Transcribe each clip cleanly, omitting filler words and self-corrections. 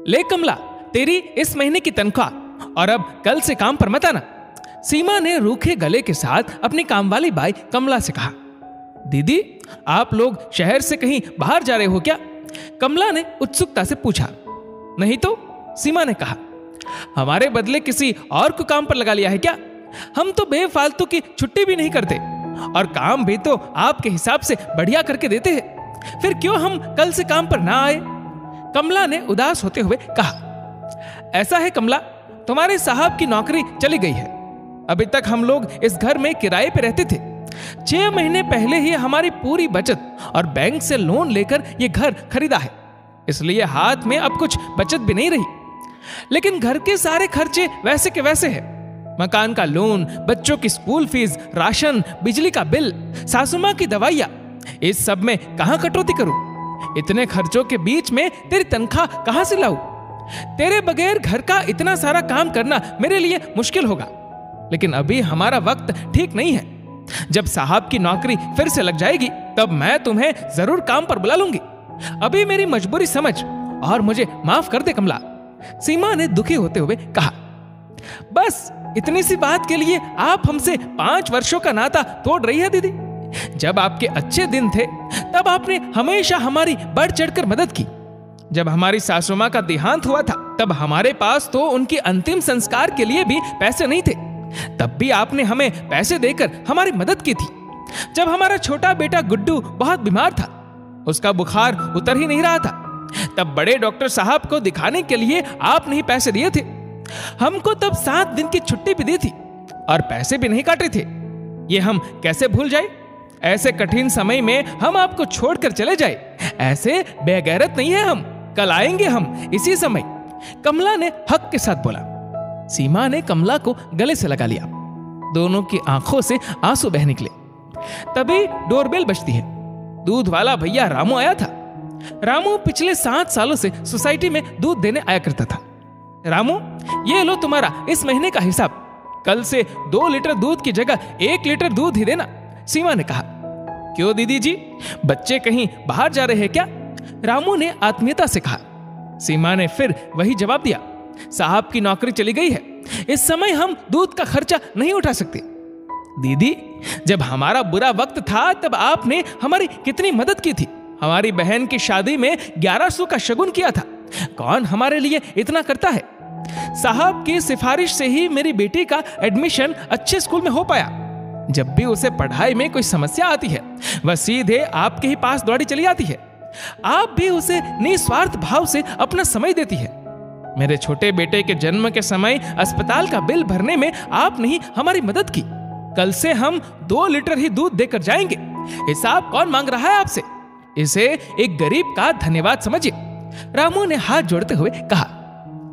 ले कमला, तेरी इस महीने की तनख्वाह, और अब कल से काम पर मत आना। सीमा ने रूखे गले के साथ अपनी कामवाली बाई कमला से कहा। दीदी, आप लोग शहर से कहीं बाहर जा रहे हो क्या? कमला ने उत्सुकता से पूछा। नहीं तो, सीमा ने कहा। हमारे बदले किसी और को काम पर लगा लिया है क्या? हम तो बेफालतू की छुट्टी भी नहीं करते और काम भी तो आपके हिसाब से बढ़िया करके देते हैं। फिर क्यों हम कल से काम पर ना आए? कमला ने उदास होते हुए कहा। ऐसा है कमला, तुम्हारे साहब की नौकरी चली गई है। अभी तक हम लोग इस घर में किराए पे रहते थे। 6 महीने पहले ही हमारी पूरी बचत और बैंक से लोन लेकर ये घर खरीदा है, इसलिए हाथ में अब कुछ बचत भी नहीं रही। लेकिन घर के सारे खर्चे वैसे के वैसे हैं। मकान का लोन, बच्चों की स्कूल फीस, राशन, बिजली का बिल, सासू मां की दवाइयां, इस सब में कहां कटौती करूं? इतने खर्चों के बीच में तेरी तनख्वाह कहां से लाऊं? तेरे बगैर घर का इतना सारा काम करना मेरे लिए मुश्किल होगा। लेकिन अभी हमारा वक्त ठीक नहीं है। जब साहब की नौकरी फिर से लग जाएगी तब मैं तुम्हें जरूर काम पर बुला लूंगी। अभी मेरी मजबूरी समझ और मुझे माफ कर दे कमला, सीमा ने दुखी होते हुए कहा। बस इतनी सी बात के लिए आप हमसे 5 वर्षों का नाता तोड़ रही है दीदी। जब आपके अच्छे दिन थे तब आपने हमेशा हमारी बढ़ चढ़कर मदद की। जब हमारी सासू मां का देहांत हुआ था तब हमारे पास तो उनके अंतिम संस्कार के लिए भी पैसे नहीं थे, तब भी आपने हमें पैसे देकर हमारी मदद की थी। जब हमारा छोटा बेटा गुड्डू बहुत बीमार था, उसका बुखार उतर ही नहीं रहा था, तब बड़े डॉक्टर साहब को दिखाने के लिए आपने ही पैसे दिए थे। हमको तब 7 दिन की छुट्टी भी दी थी और पैसे भी नहीं काटे थे। ये हम कैसे भूल जाए? ऐसे कठिन समय में हम आपको छोड़कर चले जाए, ऐसे बेगैरत नहीं है हम। कल आएंगे हम इसी समय, कमला ने हक के साथ बोला। सीमा ने कमला को गले से लगा लिया। दोनों की आंखों से आंसू बह निकले। तभी डोरबेल बजती है। दूध वाला भैया रामू आया था। रामू पिछले 7 सालों से सोसाइटी में दूध देने आया करता था। रामू, ये लो तुम्हारा इस महीने का हिसाब। कल से 2 लीटर दूध की जगह 1 लीटर दूध ही देना, सीमा ने कहा। क्यों दीदी जी, बच्चे कहीं बाहर जा रहे हैं क्या? रामू ने आत्मीयता से कहा। सीमा ने फिर वही जवाब दिया। साहब की नौकरी चली गई है, इस समय हम दूध का खर्चा नहीं उठा सकते। दीदी, जब हमारा बुरा वक्त था तब आपने हमारी कितनी मदद की थी। हमारी बहन की शादी में 1100 का शगुन किया था। कौन हमारे लिए इतना करता है? साहब की सिफारिश से ही मेरी बेटी का एडमिशन अच्छे स्कूल में हो पाया। जब भी उसे पढ़ाई में कोई समस्या आती है वह सीधे आपके ही पास दौड़ी चली आती है। आप भी उसे निस्वार्थ भाव से अपना समय देती है। मेरे छोटे बेटे के जन्म के समय अस्पताल का बिल भरने में आपने ही हमारी मदद की। कल से हम 2 लीटर ही दूध देकर जाएंगे। हिसाब कौन मांग रहा है आपसे? इसे एक गरीब का धन्यवाद समझिए, रामू ने हाथ जोड़ते हुए कहा।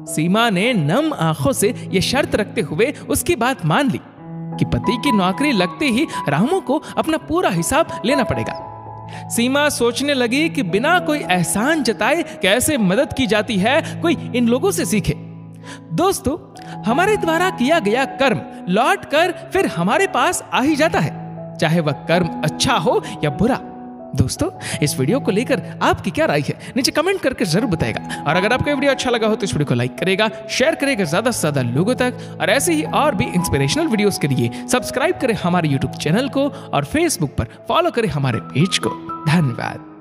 सीमा ने नम आंखों से यह शर्त रखते हुए उसकी बात मान ली कि पति की नौकरी लगते ही रामू को अपना पूरा हिसाब लेना पड़ेगा। सीमा सोचने लगी कि बिना कोई एहसान जताए कैसे मदद की जाती है, कोई इन लोगों से सीखे। दोस्तों, हमारे द्वारा किया गया कर्म लौट कर फिर हमारे पास आ ही जाता है, चाहे वह कर्म अच्छा हो या बुरा। दोस्तों, इस वीडियो को लेकर आपकी क्या राय है नीचे कमेंट करके जरूर बताएगा। और अगर आपको ये वीडियो अच्छा लगा हो तो इस वीडियो को लाइक करेगा, शेयर करेगा ज्यादा से ज्यादा लोगों तक। और ऐसे ही और भी इंस्पिरेशनल वीडियोस के लिए सब्सक्राइब करें हमारे यूट्यूब चैनल को और फेसबुक पर फॉलो करें हमारे पेज को। धन्यवाद।